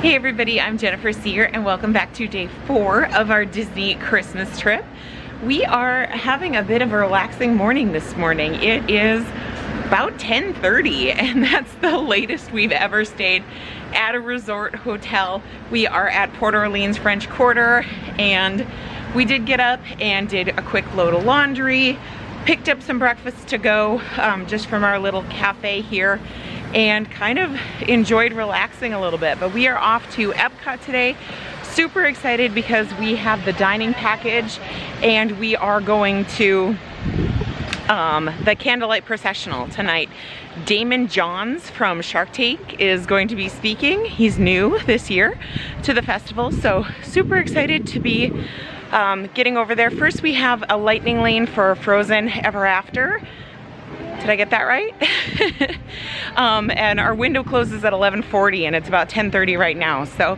Hey everybody, I'm Jennifer Seeger and welcome back to day 4 of our Disney Christmas trip. We are having a bit of a relaxing morning this morning. It is about 10:30 and that's the latest we've ever stayed at a resort hotel. We are at Port Orleans French Quarter and we did get up and did a quick load of laundry, picked up some breakfast to go just from our little cafe here, and kind of enjoyed relaxing a little bit. But we are off to Epcot today. Super excited because we have the dining package and we are going to the Candlelight Processional tonight. Damon Johns from Shark Tank is going to be speaking. He's new this year to the festival, so super excited to be getting over there. First we have a lightning lane for Frozen Ever After. Did I get that right? And our window closes at 11:40 and it's about 10:30 right now. So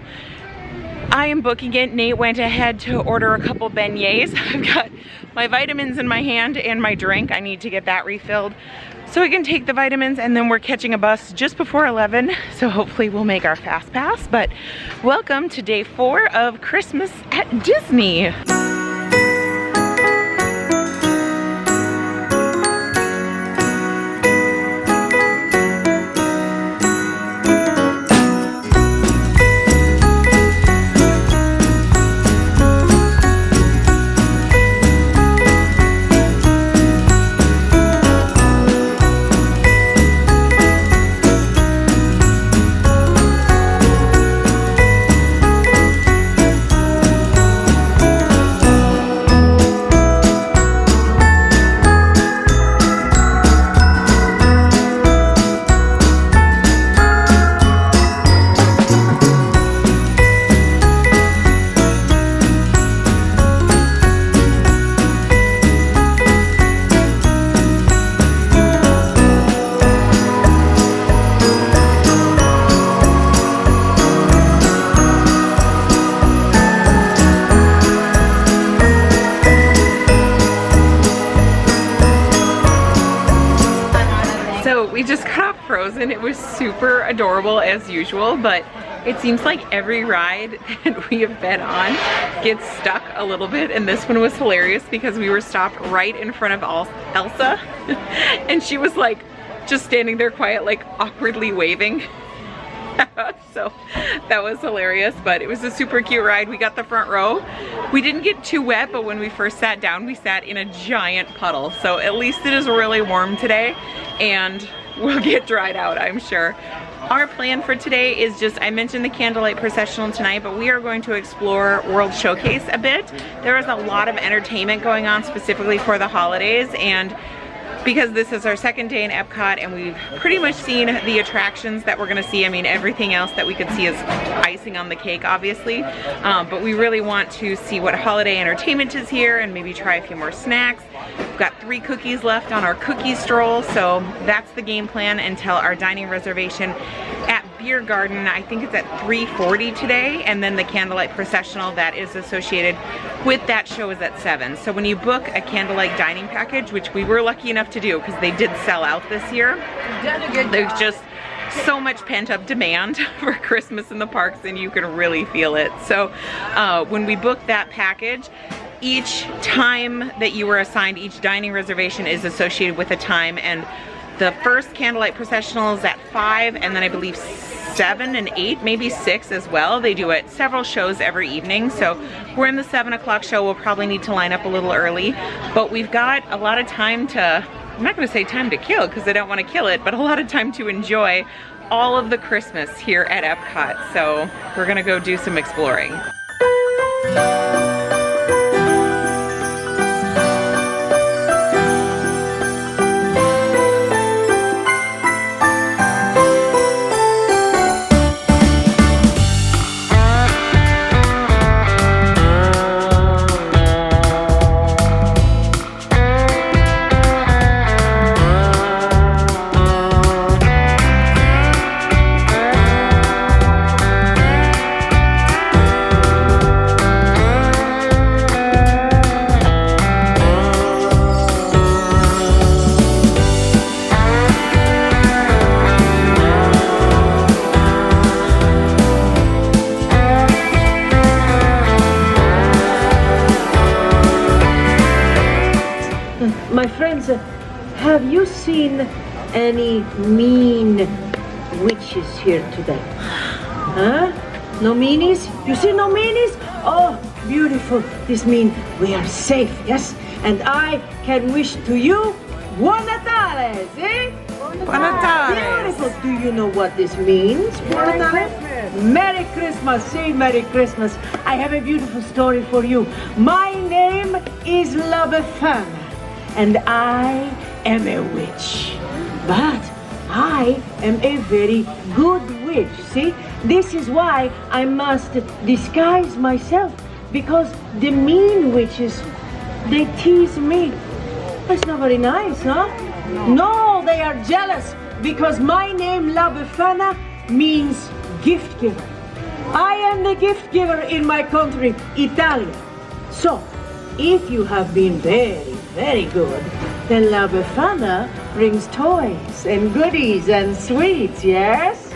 I am booking it. Nate went ahead to order a couple beignets. I've got my vitamins in my hand and my drink. I need to get that refilled so we can take the vitamins, and then we're catching a bus just before 11. So hopefully we'll make our fast pass. But welcome to day 4 of Christmas at Disney. We just got off Frozen. It was super adorable as usual, but it seems like every ride that we have been on gets stuck a little bit, and this one was hilarious because we were stopped right in front of Elsa and she was like just standing there quiet, like awkwardly waving. So that was hilarious, but it was a super cute ride. We got the front row. We didn't get too wet, but when we first sat down, we sat in a giant puddle. So at least it is really warm today and we'll get dried out, I'm sure. Our plan for today is just, I mentioned the Candlelight Processional tonight, but we are going to explore World Showcase a bit. There is a lot of entertainment going on specifically for the holidays, and because this is our second day in Epcot and we've pretty much seen the attractions that we're gonna see. I mean, everything else that we could see is icing on the cake, obviously. But we really want to see what holiday entertainment is here and maybe try a few more snacks. We've got 3 cookies left on our cookie stroll, so that's the game plan until our dining reservation at Beer Garden. I think it's at 3:40 today, and then the Candlelight Processional that is associated with that show is at 7. So when you book a Candlelight dining package, which we were lucky enough to do because they did sell out this year, there's just so much pent-up demand for Christmas in the parks and you can really feel it. So when we book that package, each time that you were assigned, each dining reservation is associated with a time, and the first Candlelight Processional is at 5, and then I believe 7 and 8, maybe 6 as well. They do it several shows every evening, so we're in the 7 o'clock show. We'll probably need to line up a little early, but we've got a lot of time to, I'm not gonna say time to kill because I don't want to kill it, but a lot of time to enjoy all of the Christmas here at Epcot. So we're gonna go do some exploring. My friends, have you seen any mean witches here today? Huh? No meanies? You see no meanies? Oh, beautiful. This means we are safe, yes? And I can wish to you Buon Natale, eh? Buon Natale. Beautiful. Do you know what this means? Buon Natale? Merry Christmas. Say Merry Christmas. I have a beautiful story for you. My name is La Befana, and I am a witch. But I am a very good witch, see? This is why I must disguise myself, because the mean witches, they tease me. That's not very nice, huh? No, they are jealous, because my name, La Befana, means gift giver. I am the gift giver in my country, Italy. So, if you have been very, very good, then La Befana brings toys and goodies and sweets, yes?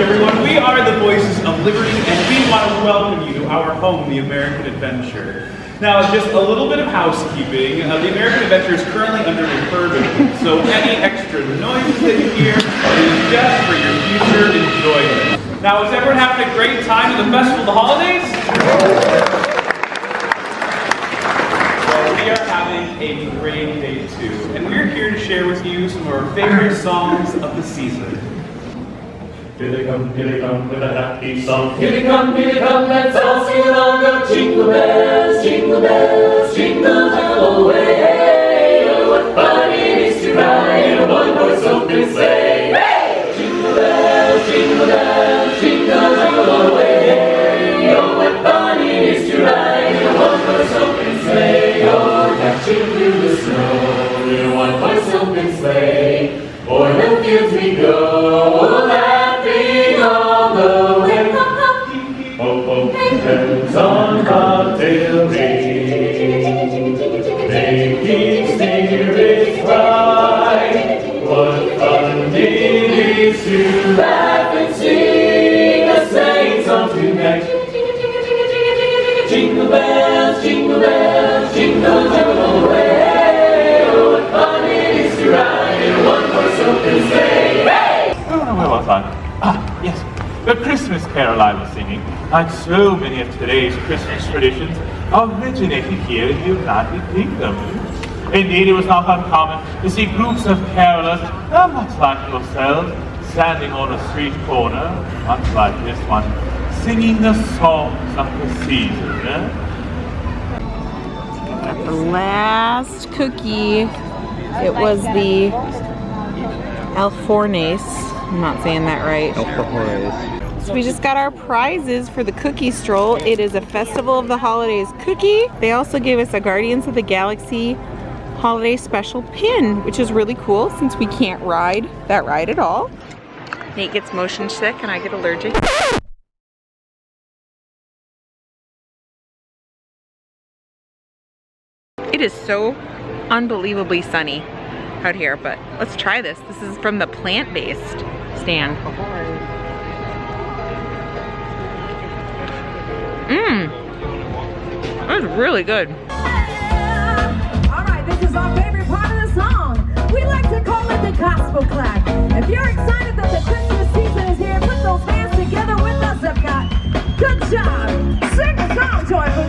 Everyone, we are the Voices of Liberty, and we want to welcome you to our home, the American Adventure. Now, just a little bit of housekeeping. The American Adventure is currently under refurbishment, so any extra noise that you hear is just for your future enjoyment. Now, is everyone having a great time at the Festival of the Holidays? Well, we are having a great day too, and we're here to share with you some of our favorite songs of the season. Here they come with a happy song. Here they come, let's all sing along. Go jingle bells, jingle all the way. Hey, oh, what fun it is to ride in a one-horse open sleigh. Hey! Jingle bells, jingle all the way. Hey, oh, what fun it is to ride in a one-horse open sleigh. Oh, dashing through the snow in a one-horse open sleigh. O'er the fields we go, all the way. Ho, ho, bells on bobtail ring, making spirits bright. What fun it is to laugh and sing a sleighing song tonight. Jingle bells, jingle all the way. Oh, what fun it is to ride in a one-horse open sleigh. Hey! Where was I? Yes, the Christmas carol I was singing, like so many of today's Christmas traditions, originated here in the United Kingdom. Indeed, it was not uncommon to see groups of carolers, much like yourselves, standing on a street corner, much like this one, singing the songs of the season. Got the last cookie. It was the Alfornes. I'm not saying that right. So we just got our prizes for the cookie stroll. It is a Festival of the Holidays cookie. They also gave us a Guardians of the Galaxy holiday special pin, which is really cool since we can't ride that ride at all. Nate gets motion sick and I get allergic. It is so unbelievably sunny out here, but let's try this. This is from the plant-based stand. That was really good. Alright, this is our favorite part of the song. We like to call it the gospel clap. If you're excited that the Christmas season is here, put those hands together with us, Epcot. Good job. Sing the song, joyful.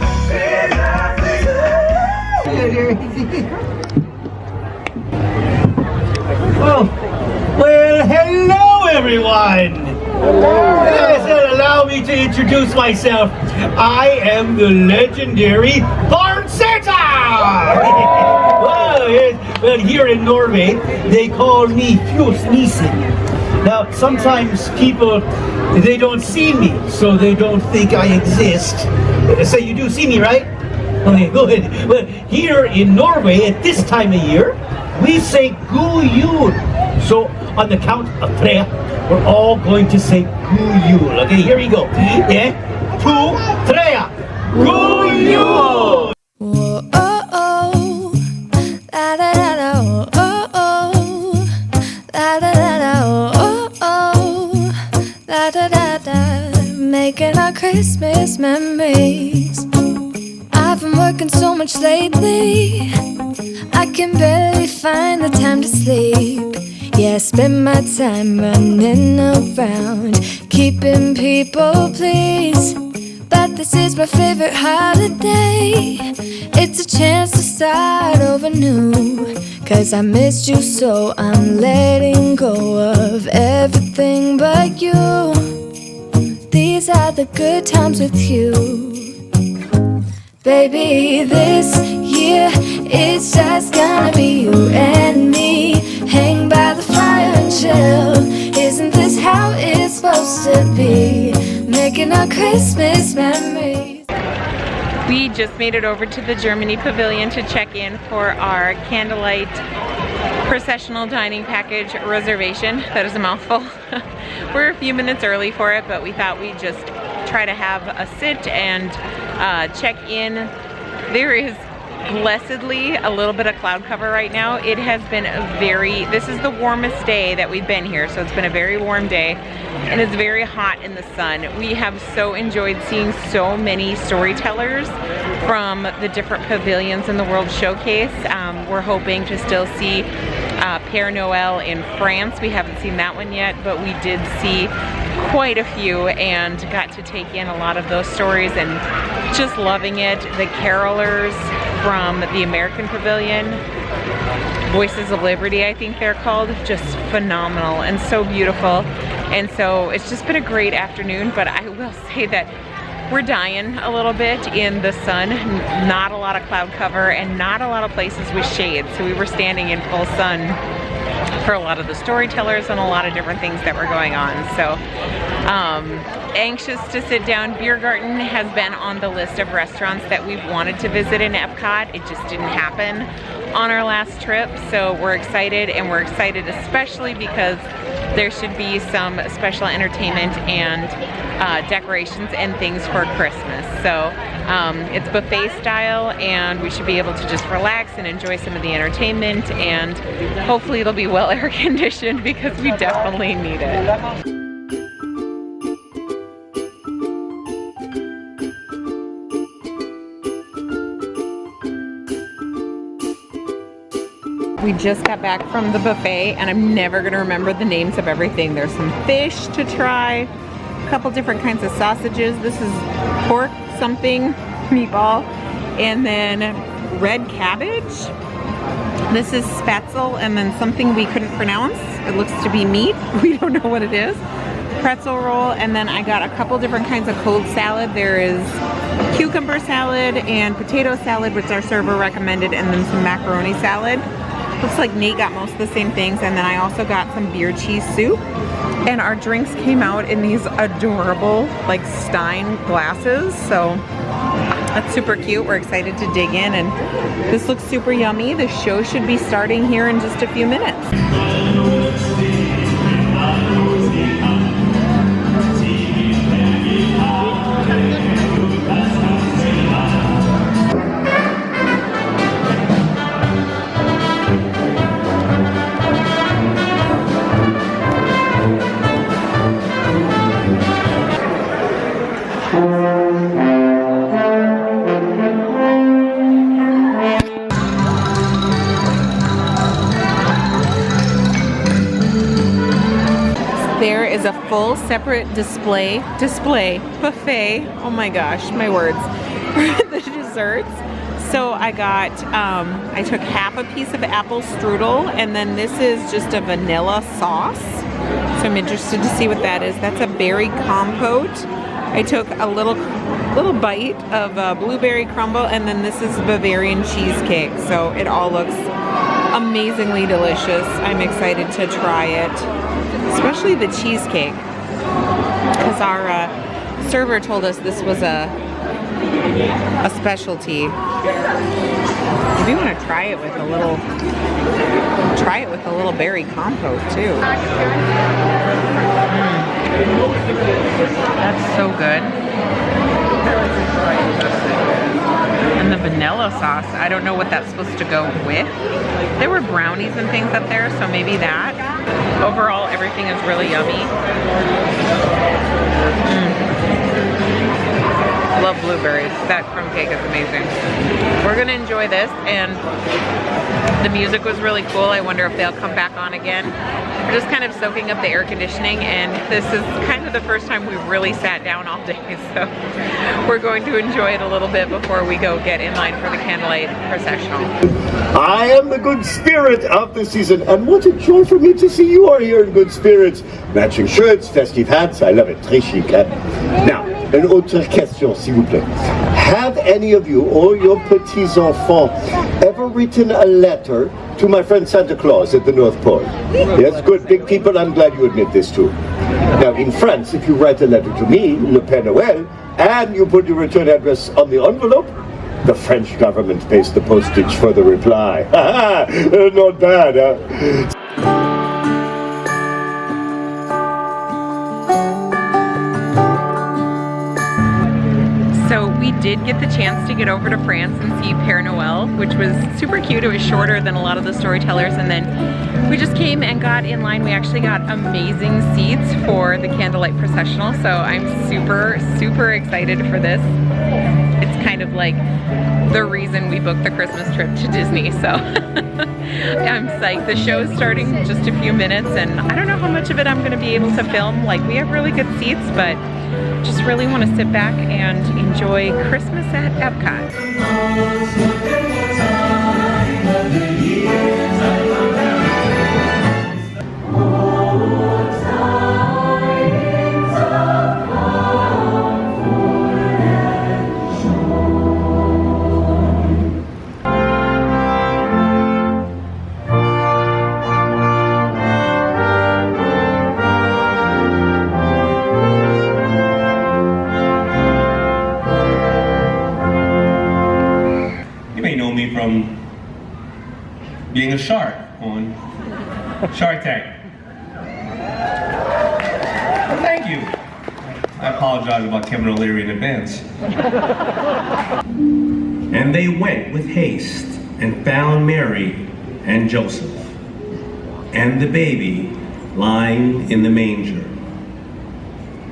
Well, hello everyone! Yes, and allow me to introduce myself. I am the legendary Barn Santa! Well, here in Norway, they call me Fjos Nissen. Now, sometimes people, they don't see me, so they don't think I exist. So you do see me, right? Okay, good. Well, here in Norway at this time of year, we say God jul. So on the count of three, we're all going to say God jul. Okay, here we go. Yeah, 2, 3. God jul. Whoa, oh, oh, la da da da, oh, oh, la da da da, oh, oh, la da da da, making our Christmas memories. I've been working so much lately, I can barely find the time to sleep. Yeah, I spend my time running around, keeping people pleased. But this is my favorite holiday. It's a chance to start over new. 'Cause I missed you, so I'm letting go of everything but you. These are the good times with you. Baby, this year it's just gonna be you and me. Hang by the fire and chill. Isn't this how it's supposed to be? Making our Christmas memories. We just made it over to the Germany Pavilion to check in for our Candlelight Processional dining package reservation. That is a mouthful. We're a few minutes early for it, but we thought we'd just try to have a sit and check in. There is blessedly a little bit of cloud cover right now. It has been this is the warmest day that we've been here, so it's been a very warm day and it's very hot in the sun. We have so enjoyed seeing so many storytellers from the different pavilions in the World Showcase. We're hoping to still see Père Noël in France. We haven't seen that one yet, but we did see quite a few and got to take in a lot of those stories and just loving it. The carolers from the American Pavilion, Voices of Liberty I think they're called, just phenomenal and so beautiful. And so it's just been a great afternoon, but I will say that we're dying a little bit in the sun. Not a lot of cloud cover and not a lot of places with shade, so we were standing in full sun for a lot of the storytellers and a lot of different things that were going on. So anxious to sit down. Biergarten has been on the list of restaurants that we've wanted to visit in Epcot. It just didn't happen on our last trip, so we're excited, and we're excited especially because there should be some special entertainment and decorations and things for Christmas. So it's buffet style, and we should be able to just relax and enjoy some of the entertainment, and hopefully it'll be well air conditioned because we definitely need it. We just got back from the buffet, and I'm never gonna remember the names of everything. There's some fish to try, a couple different kinds of sausages. This is pork something, meatball, and then red cabbage. This is spatzel, and then something we couldn't pronounce. It looks to be meat. We don't know what it is. Pretzel roll, and then I got a couple different kinds of cold salad. There is cucumber salad and potato salad, which our server recommended, and then some macaroni salad. Looks like Nate got most of the same things, and then I also got some beer cheese soup. And our drinks came out in these adorable, like, Stein glasses, so that's super cute. We're excited to dig in, and this looks super yummy. The show should be starting here in just a few minutes. There is a full separate display buffet, oh my gosh, my words, for the desserts. So I got, I took half a piece of apple strudel, and then this is just a vanilla sauce. So I'm interested to see what that is. That's a berry compote. I took a little bite of blueberry crumble, and then this is Bavarian cheesecake. So it all looks amazingly delicious. I'm excited to try it, especially the cheesecake, because our server told us this was a a specialty. Maybe want to try it with a little berry compote too. That's so good. And the vanilla sauce, I don't know what that's supposed to go with. There were brownies and things up there, so maybe that. Overall, everything is really yummy. Love blueberries. That crumb cake is amazing. We're gonna enjoy this, and the music was really cool. I wonder if they'll come back on again. We're just kind of soaking up the air conditioning, and this is kind of the first time we really sat down all day, so we're going to enjoy it a little bit before we go get in line for the Candlelight Processional. I am the good spirit of the season, and what a joy for me to see you are here in good spirits. Matching shirts, festive hats, I love it. Très chic, eh? Now, une autre question, s'il vous plaît. Have any of you or your petits-enfants ever written a letter to my friend Santa Claus at the North Pole? Yes, good, big people, I'm glad you admit this too. Now, in France, if you write a letter to me, Le Père Noël, and you put your return address on the envelope, the French government pays the postage for the reply. Not bad, huh? So we did get the chance to get over to France and see Père Noël, which was super cute. It was shorter than a lot of the storytellers, and then we just came and got in line. We actually got amazing seats for the Candlelight Processional, so I'm super excited for this. It's kind of like the reason we booked the Christmas trip to Disney, so I'm psyched. The show's starting in just a few minutes, and I don't know how much of it I'm going to be able to film. Like, we have really good seats, but just really want to sit back and enjoy Christmas at Epcot. From being a shark on Shark Tank. Well, thank you. I apologize about Kevin O'Leary in advance. And they went with haste and found Mary and Joseph and the baby lying in the manger.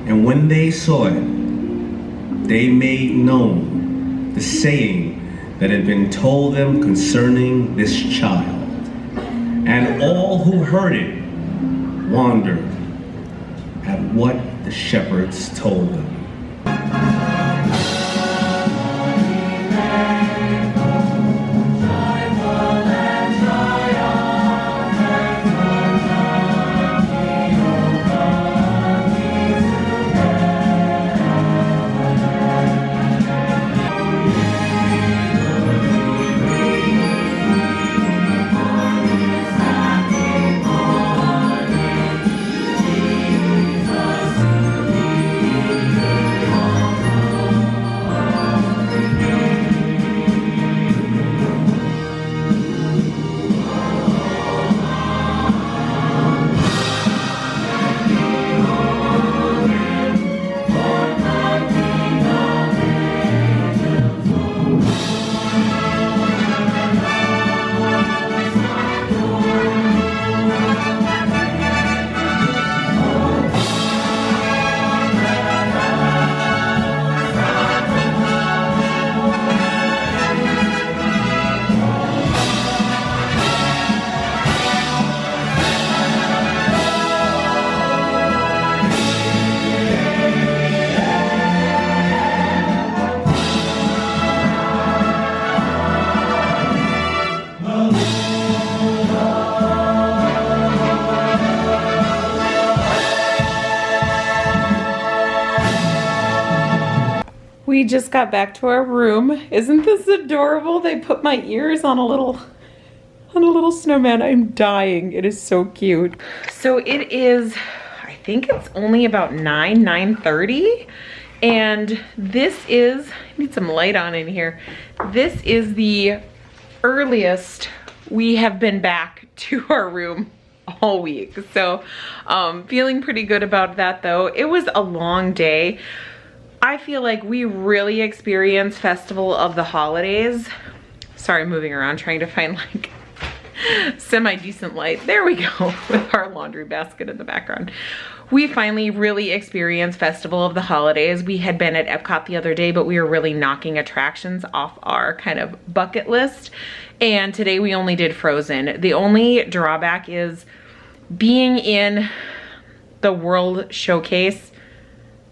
And when they saw it, they made known the saying that had been told them concerning this child. And all who heard it wondered at what the shepherds told them. We just got back to our room. Isn't this adorable? They put my ears on a little snowman. I'm dying. It is so cute. So it is, I think it's only about 9:30, And this is, I need some light on in here. This is the earliest we have been back to our room all week. So feeling pretty good about that though. It was a long day. I feel like we really experienced Festival of the Holidays. Sorry, moving around trying to find like semi-decent light. There we go, with our laundry basket in the background. We finally really experienced Festival of the Holidays. We had been at Epcot the other day, but we were really knocking attractions off our kind of bucket list. And today we only did Frozen. The only drawback is being in the World Showcase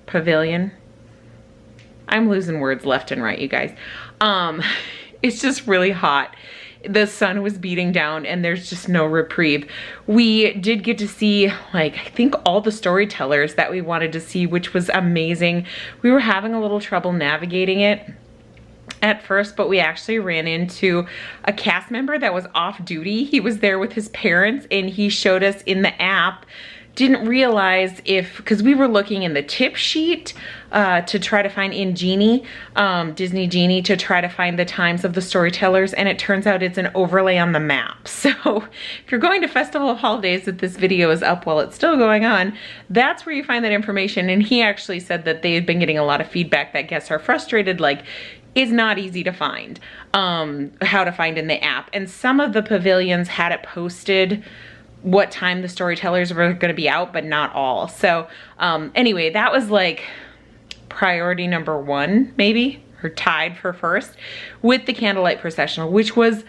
Pavilion. I'm losing words left and right, you guys. It's just really hot. The sun was beating down and there's just no reprieve. We did get to see, like, I think all the storytellers that we wanted to see, which was amazing. We were having a little trouble navigating it at first, but we actually ran into a cast member that was off duty. He was there with his parents and he showed us in the app. Didn't realize if, because we were looking in the tip sheet to try to find in Genie, Disney Genie, to try to find the times of the storytellers, and it turns out it's an overlay on the map. So if you're going to Festival of Holidays, that this video is up while it's still going on, that's where you find that information. And he actually said that they had been getting a lot of feedback that guests are frustrated, like, it's not easy to find, how to find in the app. And some of the pavilions had it posted what time the storytellers were going to be out, but not all. So anyway, that was like priority number one, maybe, or tied for first, with the Candlelight Processional, which was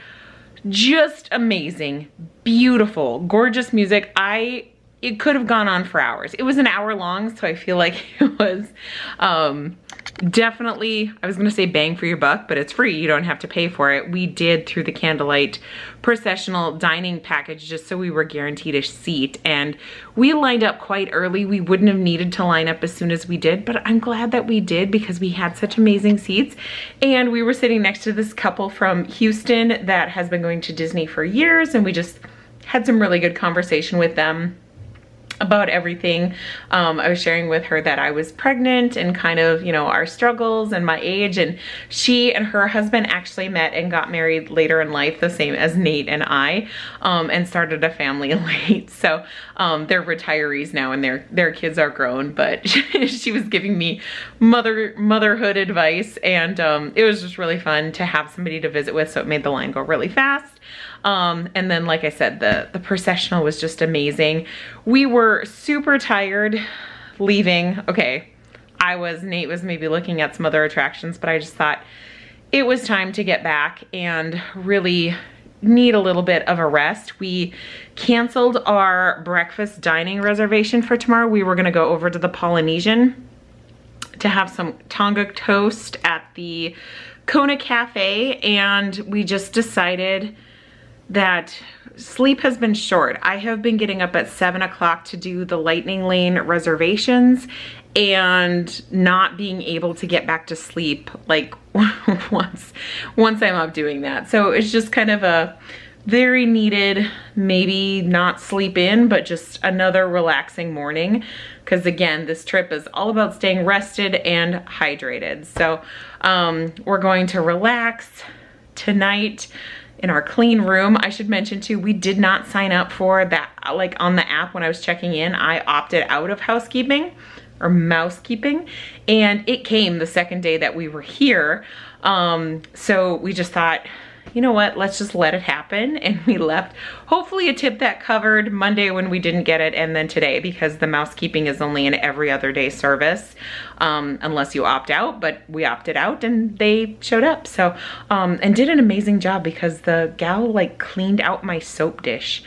just amazing, beautiful, gorgeous music. It could have gone on for hours. It was an hour long, so I feel like it was definitely, I was gonna say bang for your buck, but it's free, you don't have to pay for it. We did through the Candlelight Processional dining package just so we were guaranteed a seat, and we lined up quite early. We wouldn't have needed to line up as soon as we did, but I'm glad that we did because we had such amazing seats. And we were sitting next to this couple from Houston that has been going to Disney for years, and we just had some really good conversation with them about everything. I was sharing with her that I was pregnant and kind of, you know, our struggles and my age, and she and her husband actually met and got married later in life, the same as Nate and I, and started a family late. So they're retirees now and their kids are grown, but she was giving me motherhood advice, and it was just really fun to have somebody to visit with, so it made the line go really fast. And then, like I said, the processional was just amazing. We were super tired leaving. Okay, Nate was maybe looking at some other attractions, but I just thought it was time to get back and really need a little bit of a rest. We canceled our breakfast dining reservation for tomorrow. We were gonna go over to the Polynesian to have some Tonga toast at the Kona Cafe, and we just decided that sleep has been short. I have been getting up at 7 o'clock to do the Lightning Lane reservations and not being able to get back to sleep like once I'm up doing that. So it's just kind of a very needed, maybe not sleep in, but just another relaxing morning. Because again, this trip is all about staying rested and hydrated. So we're going to relax tonight in our clean room. I should mention too, we did not sign up for that, like on the app when I was checking in, I opted out of housekeeping or mousekeeping, and it came the second day that we were here. So we just thought, you know what, let's just let it happen, and we left hopefully a tip that covered Monday when we didn't get it, and then today, because the mousekeeping is only an every other day service, unless you opt out, but we opted out and they showed up. So and did an amazing job, because the gal like cleaned out my soap dish,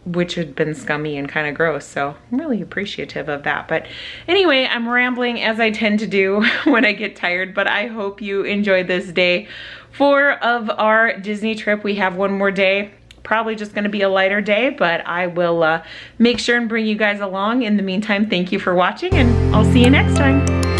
which had been scummy and kind of gross. So I'm really appreciative of that. But anyway, I'm rambling as I tend to do when I get tired, but I hope you enjoyed this day 4 of our Disney trip. We have one more day, probably just gonna be a lighter day, but I will make sure and bring you guys along. In the meantime, thank you for watching, and I'll see you next time.